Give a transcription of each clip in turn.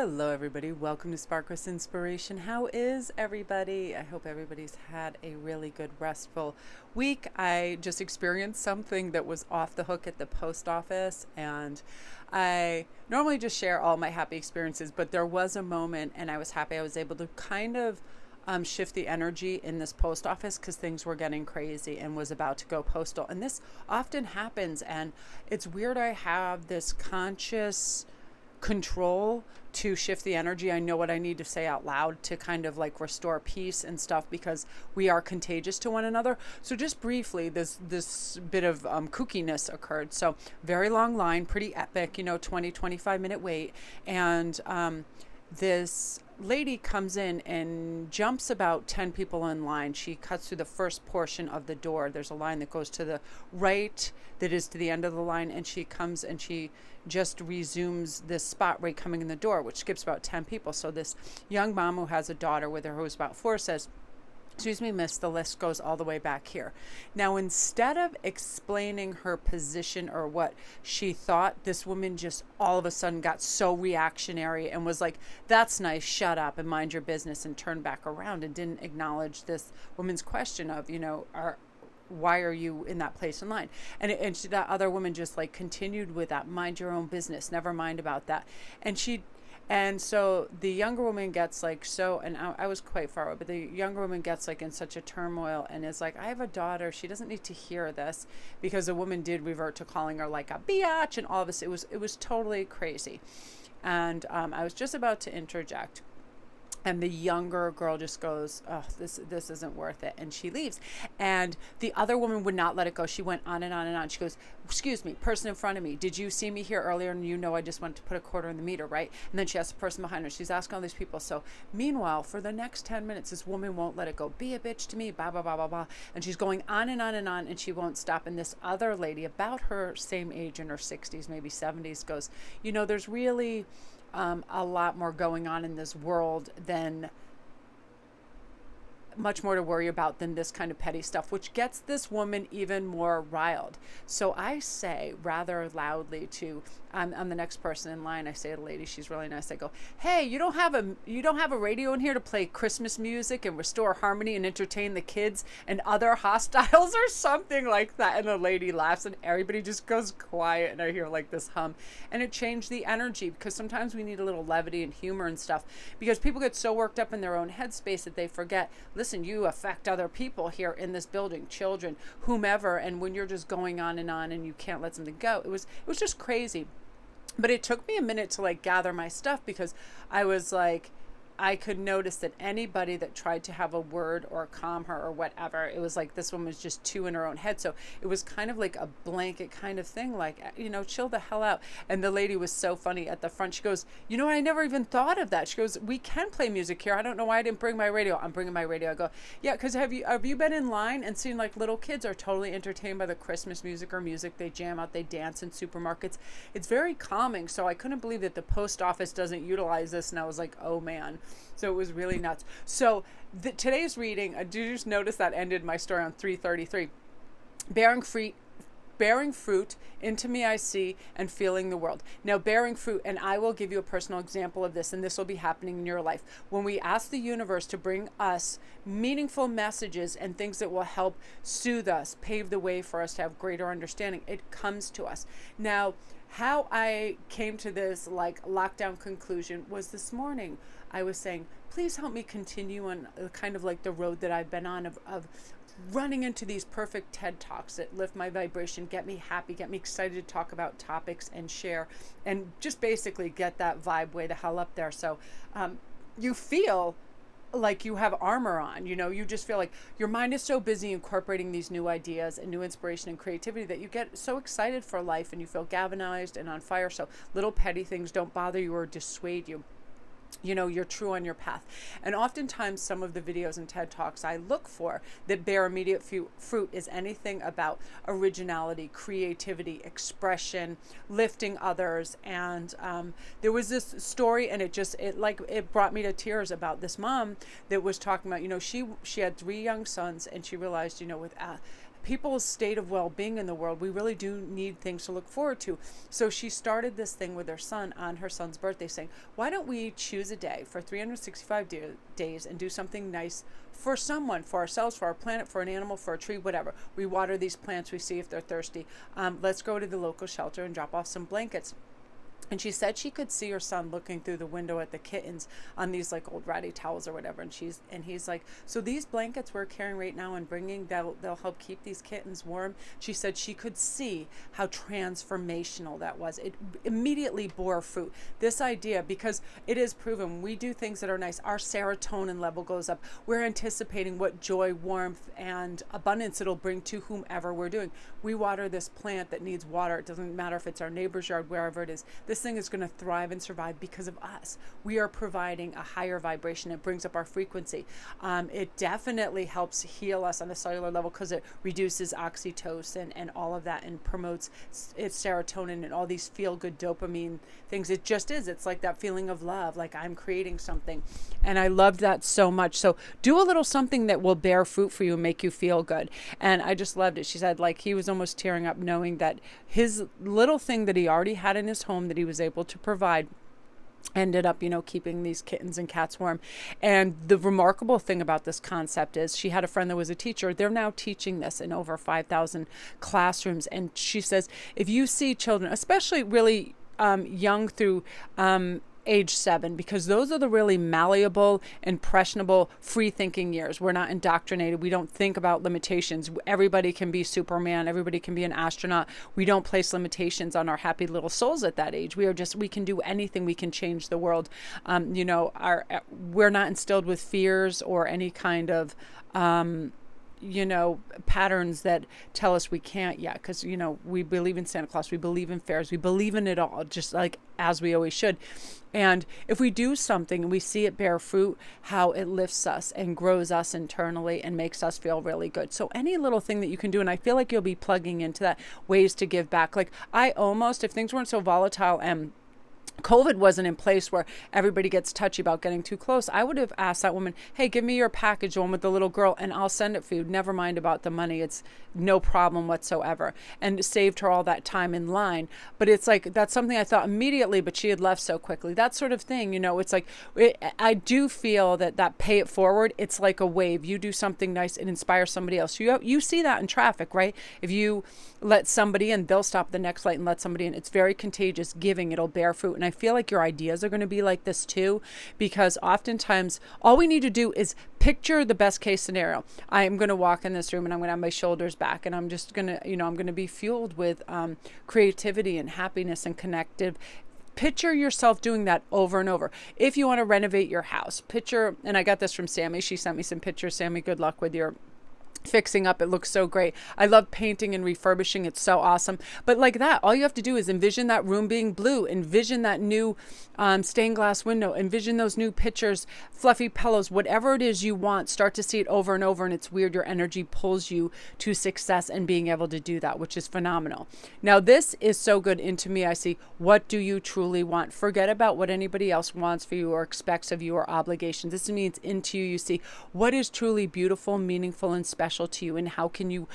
Hello everybody, welcome to Sparkless Inspiration. How is everybody? I hope everybody's had a really good restful week. I just experienced something that was off the hook at the post office, and I normally just share all my happy experiences, but there was a moment and I was happy I was able to kind of shift the energy in this post office because things were getting crazy and was about to go postal. And this often happens, and it's weird. I have this conscious control to shift the energy. I know what I need to say out loud to kind of like restore peace and stuff because we are contagious to one another. So just briefly, this bit of kookiness occurred. So very long line, pretty epic, 20-25 minute wait. And this lady comes in and jumps about 10 people in line. She cuts through the first portion of the door. There's a line that goes to the right that is to the end of the line, and she comes and she just resumes this spot right coming in the door, which skips about 10 people. So this young mom who has a daughter with her who's about 4 says, "Excuse me, miss, the list goes all the way back here." Now, instead of explaining her position or what she thought, this woman just all of a sudden got so reactionary and was like, "That's nice, shut up and mind your business," and turned back around and didn't acknowledge this woman's question of, why are you in that place in line? That other woman just like continued with that, mind your own business, never mind about that. And so the younger woman gets like and I was quite far away, but the younger woman gets like in such a turmoil and is like, "I have a daughter. She doesn't need to hear this," because the woman did revert to calling her like a biatch and all of this. It was totally crazy. And I was just about to interject. And the younger girl just goes, "Oh, this isn't worth it," and she leaves. And the other woman would not let it go. She went on and on and on. She goes, "Excuse me, person in front of me, did you see me here earlier? And I just went to put a quarter in the meter, right?" And then she asks the person behind her. She's asking all these people. So meanwhile, for the next 10 minutes, this woman won't let it go. "Be a bitch to me, blah, blah, blah, blah, blah." And she's going on and on and on, and she won't stop. And this other lady, about her same age, in her 60s, maybe 70s, goes, "There's really a lot more going on in this world than much more to worry about than this kind of petty stuff," which gets this woman even more riled. So I say rather loudly to I'm the next person in line. I say to the lady, she's really nice. I go, "Hey, you don't have a radio in here to play Christmas music and restore harmony and entertain the kids and other hostiles," or something like that. And the lady laughs and everybody just goes quiet, and I hear like this hum, and it changed the energy because sometimes we need a little levity and humor and stuff because people get so worked up in their own headspace that they forget, listen, you affect other people here in this building, children, whomever, and when you're just going on and you can't let something go. It was just crazy. But it took me a minute to like gather my stuff because I was like, I could notice that anybody that tried to have a word or calm her or whatever, it was like this one was just too in her own head. So it was kind of like a blanket kind of thing, like, chill the hell out. And the lady was so funny at the front. She goes, "I never even thought of that." She goes, "We can play music here. I don't know why I didn't bring my radio." "I'm bringing my radio." I go, "Yeah, because have you been in line and seen like little kids are totally entertained by the Christmas music or music? They jam out, they dance in supermarkets. It's very calming." So I couldn't believe that the post office doesn't utilize this. And I was like, oh man. So it was really nuts. So today's reading, I do just notice that ended my story on 333. Bearing fruit, into me I see, and feeling the world. Now, bearing fruit, and I will give you a personal example of this, and this will be happening in your life. When we ask the universe to bring us meaningful messages and things that will help soothe us, pave the way for us to have greater understanding, it comes to us. Now, how I came to this like lockdown conclusion was this morning. I was saying, please help me continue on kind of like the road that I've been on of running into these perfect TED Talks that lift my vibration, get me happy, get me excited to talk about topics and share, and just basically get that vibe way the hell up there. So you feel like you have armor on, you just feel like your mind is so busy incorporating these new ideas and new inspiration and creativity that you get so excited for life and you feel galvanized and on fire. So little petty things don't bother you or dissuade you. You're true on your path. And oftentimes some of the videos and TED Talks I look for that bear immediate fruit is anything about originality, creativity, expression, lifting others. And there was this story, and it brought me to tears about this mom that was talking about, she had 3 young sons, and she realized, with people's state of well-being in the world, we really do need things to look forward to. So she started this thing with her son on her son's birthday, saying, why don't we choose a day for 365 days and do something nice for someone, for ourselves, for our planet, for an animal, for a tree, whatever. We water these plants, we see if they're thirsty. Let's go to the local shelter and drop off some blankets. And she said she could see her son looking through the window at the kittens on these like old ratty towels or whatever. And he's like, so these blankets we're carrying right now and bringing, they'll help keep these kittens warm. She said she could see how transformational that was. It immediately bore fruit. This idea, because it is proven, when we do things that are nice, our serotonin level goes up. We're anticipating what joy, warmth, and abundance it'll bring to whomever we're doing. We water this plant that needs water. It doesn't matter if it's our neighbor's yard, wherever it is. This thing is going to thrive and survive because of us. We are providing a higher vibration. It brings up our frequency. It definitely helps heal us on a cellular level because it reduces oxytocin and all of that and promotes its serotonin and all these feel-good dopamine things. It just is. It's like that feeling of love, like I'm creating something. And I loved that so much. So do a little something that will bear fruit for you and make you feel good. And I just loved it. She said like he was almost tearing up knowing that his little thing that he already had in his home that he was able to provide ended up, keeping these kittens and cats warm. And the remarkable thing about this concept is she had a friend that was a teacher. They're now teaching this in over 5,000 classrooms. And she says, if you see children, especially really young through age 7, because those are the really malleable, impressionable, free-thinking years. We're not indoctrinated. We don't think about limitations. Everybody can be Superman. Everybody can be an astronaut. We don't place limitations on our happy little souls at that age. We can do anything. We can change the world. We're not instilled with fears or any kind of patterns that tell us we can't yet, because we believe in Santa Claus, we believe in fairs, we believe in it all, just like as we always should. And if we do something and we see it bear fruit, how it lifts us and grows us internally and makes us feel really good. So any little thing that you can do, and I feel like you'll be plugging into that, ways to give back. Like I almost, if things weren't so volatile and COVID wasn't in place where everybody gets touchy about getting too close, I would have asked that woman, hey, give me your package, the one with the little girl, and I'll send it for you. Never mind about the money. It's no problem whatsoever. And it saved her all that time in line. But it's like, that's something I thought immediately, but she had left so quickly. That sort of thing, it's like, I do feel that pay it forward, it's like a wave. You do something nice, it inspires somebody else. You see that in traffic, right? If you let somebody in, they'll stop at the next light and let somebody in. It's very contagious. Giving, it'll bear fruit. And I feel like your ideas are going to be like this too, because oftentimes all we need to do is picture the best case scenario. I'm going to walk in this room and I'm going to have my shoulders back and I'm just going to, I'm going to be fueled with creativity and happiness and connective. Picture yourself doing that over and over. If you want to renovate your house, picture, and I got this from Sammy. She sent me some pictures. Sammy, good luck with your fixing up. It looks so great. I love painting and refurbishing. It's so awesome. But like that, all you have to do is envision that room being blue, envision that new stained glass window, envision those new pictures, fluffy pillows, whatever it is you want, start to see it over and over. And it's weird. Your energy pulls you to success and being able to do that, which is phenomenal. Now, this is so good. Into me, I see, what do you truly want? Forget about what anybody else wants for you or expects of you or obligations. This means into you, you see what is truly beautiful, meaningful, and special to you, and how can you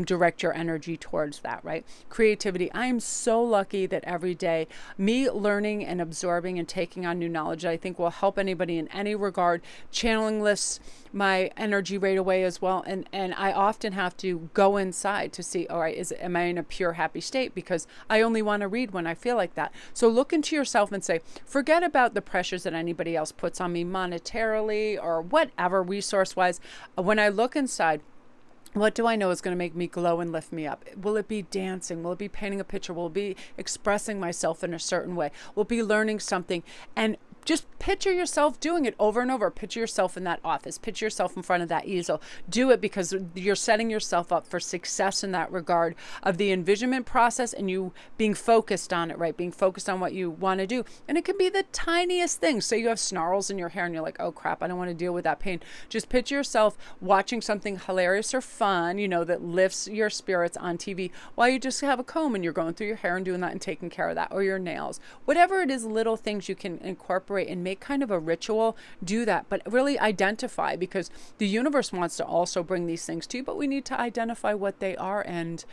direct your energy towards that, right? Creativity. I am so lucky that every day me learning and absorbing and taking on new knowledge, I think will help anybody in any regard. Channeling lifts my energy right away as well, and I often have to go inside to see, all right, am I in a pure happy state? Because I only want to read when I feel like that. So look into yourself and say, forget about the pressures that anybody else puts on me monetarily or whatever, resource wise. When I look inside, what do I know is going to make me glow and lift me up? Will it be dancing? Will it be painting a picture? Will it be expressing myself in a certain way? Will it be learning something? And just picture yourself doing it over and over. Picture yourself in that office. Picture yourself in front of that easel. Do it because you're setting yourself up for success in that regard of the envisionment process and you being focused on it, right? Being focused on what you want to do. And it can be the tiniest things. Say you have snarls in your hair and you're like, oh crap, I don't want to deal with that pain. Just picture yourself watching something hilarious or fun, that lifts your spirits on TV while you just have a comb and you're going through your hair and doing that and taking care of that, or your nails. Whatever it is, little things you can incorporate incorporate and make kind of a ritual, do that. But really identify, because the universe wants to also bring these things to you, but we need to identify what they are, and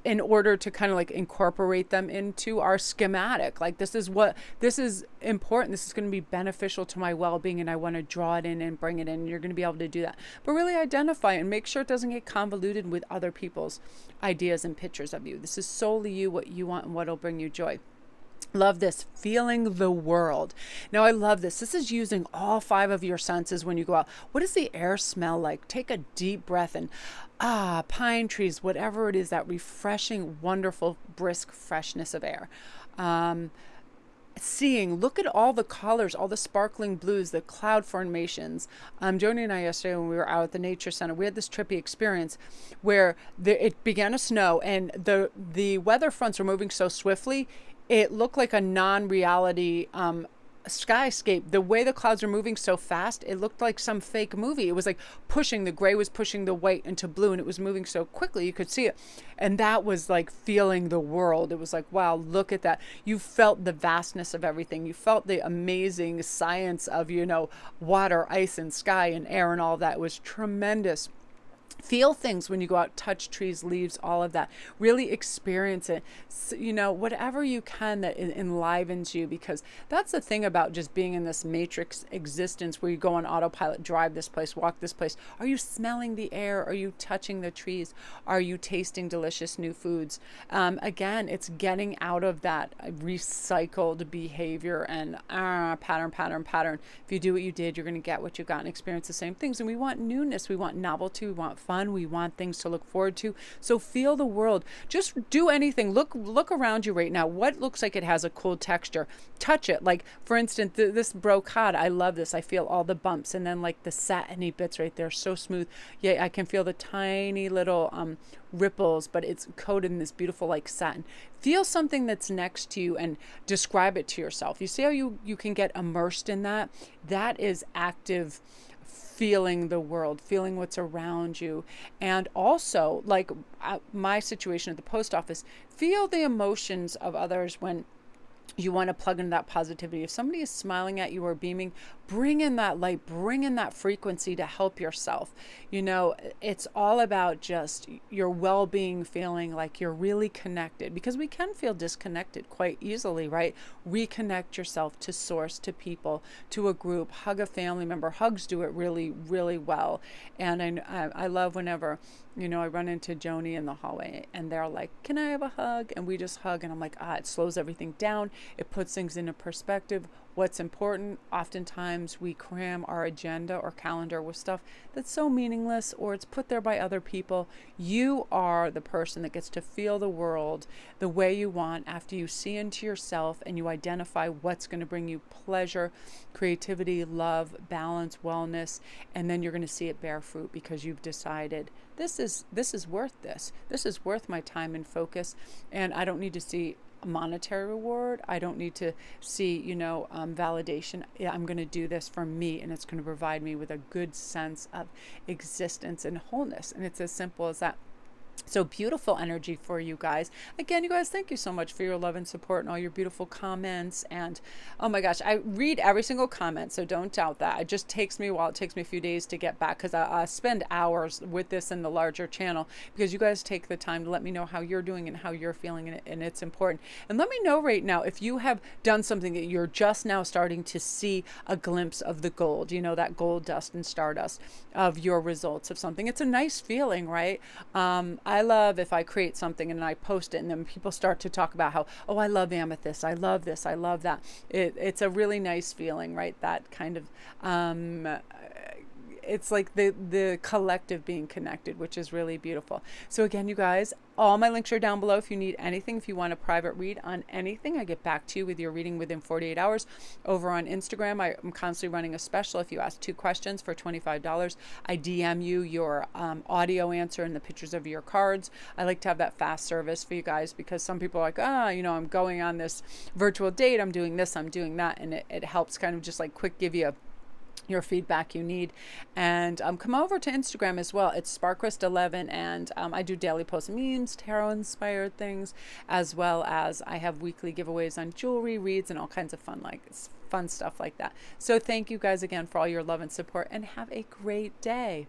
in order to kind of like incorporate them into our schematic. Like, this is important. This is going to be beneficial to my well-being, and I want to draw it in and bring it in. And you're going to be able to do that. But really identify and make sure it doesn't get convoluted with other people's ideas and pictures of you. This is solely you, what you want, and what'll bring you joy. Love this, feeling the world. Now, I love this. This is using all 5 of your senses when you go out. What does the air smell like? Take a deep breath and pine trees, whatever it is, that refreshing, wonderful, brisk freshness of air. Seeing, look at all the colors, all the sparkling blues, the cloud formations. Joni and I yesterday, when we were out at the nature center, we had this trippy experience where it began to snow, and the weather fronts were moving so swiftly, it looked like a non-reality skyscape. The way the clouds are moving so fast, it looked like some fake movie. It was like the gray was pushing the white into blue, and it was moving so quickly you could see it. And that was like feeling the world. It was like, wow, look at that. You felt the vastness of everything. You felt the amazing science of, water, ice, and sky and air and all that. It was tremendous. Feel things when you go out, touch trees, leaves, all of that. Really experience it. So, whatever you can that enlivens you, because that's the thing about just being in this matrix existence where you go on autopilot, drive this place, walk this place. Are you smelling the air? Are you touching the trees? Are you tasting delicious new foods? Again, it's getting out of that recycled behavior and pattern. If you do what you did, you're going to get what you got and experience the same things. And we want newness. We want novelty. We want fun. We want things to look forward to. So feel the world. Just do anything. Look around you right now. What looks like it has a cool texture? Touch it. Like, for instance, this brocade. I love this. I feel all the bumps, and then like the satiny bits right there, so smooth. Yeah, I can feel the tiny little ripples, but it's coated in this beautiful like satin. Feel something that's next to you and describe it to yourself. You see how you can get immersed in that? That is active feeling the world, feeling what's around you. And also, like my situation at the post office, feel the emotions of others when you want to plug into that positivity. If somebody is smiling at you or beaming, bring in that light, bring in that frequency to help yourself. It's all about just your well-being, feeling like you're really connected, because we can feel disconnected quite easily, right? Reconnect yourself to source, to people, to a group, hug a family member. Hugs do it really, really well. And I love whenever, I run into Joni in the hallway and they're like, can I have a hug? And we just hug, and I'm like, it slows everything down. It puts things into perspective. What's important. Oftentimes we cram our agenda or calendar with stuff that's so meaningless, or it's put there by other people. You are the person that gets to feel the world the way you want after you see into yourself and you identify what's going to bring you pleasure, creativity, love, balance, wellness, and then you're going to see it bear fruit because you've decided this is worth this. This is worth my time and focus, and I don't need to see monetary reward. I don't need to see, validation. I'm going to do this for me, and it's going to provide me with a good sense of existence and wholeness. And it's as simple as that. So beautiful energy for you guys. Again, you guys, thank you so much for your love and support and all your beautiful comments. And oh my gosh, I read every single comment, so don't doubt that. It just takes me a while. It takes me a few days to get back, because I spend hours with this in the larger channel, because you guys take the time to let me know how you're doing and how you're feeling, and it's important. And let me know right now if you have done something that you're just now starting to see a glimpse of the gold, that gold dust and stardust of your results of something. It's a nice feeling, right? I love if I create something and I post it, and then people start to talk about how, I love amethyst, I love this, I love that. It's a really nice feeling, right? That kind of it's like the collective being connected, which is really beautiful. So again, you guys, all my links are down below. If you need anything, if you want a private read on anything, I get back to you with your reading within 48 hours. Over on Instagram, I'm constantly running a special. If you ask 2 questions for $25, I DM you your audio answer and the pictures of your cards. I like to have that fast service for you guys, because some people are like, I'm going on this virtual date, I'm doing this, I'm doing that, and it helps kind of just like quick give you your feedback you need. And come over to Instagram as well. It's Sparkrist11, and I do daily post memes, tarot inspired things, as well as I have weekly giveaways on jewelry, reads, and all kinds of fun stuff like that. So thank you guys again for all your love and support, and have a great day.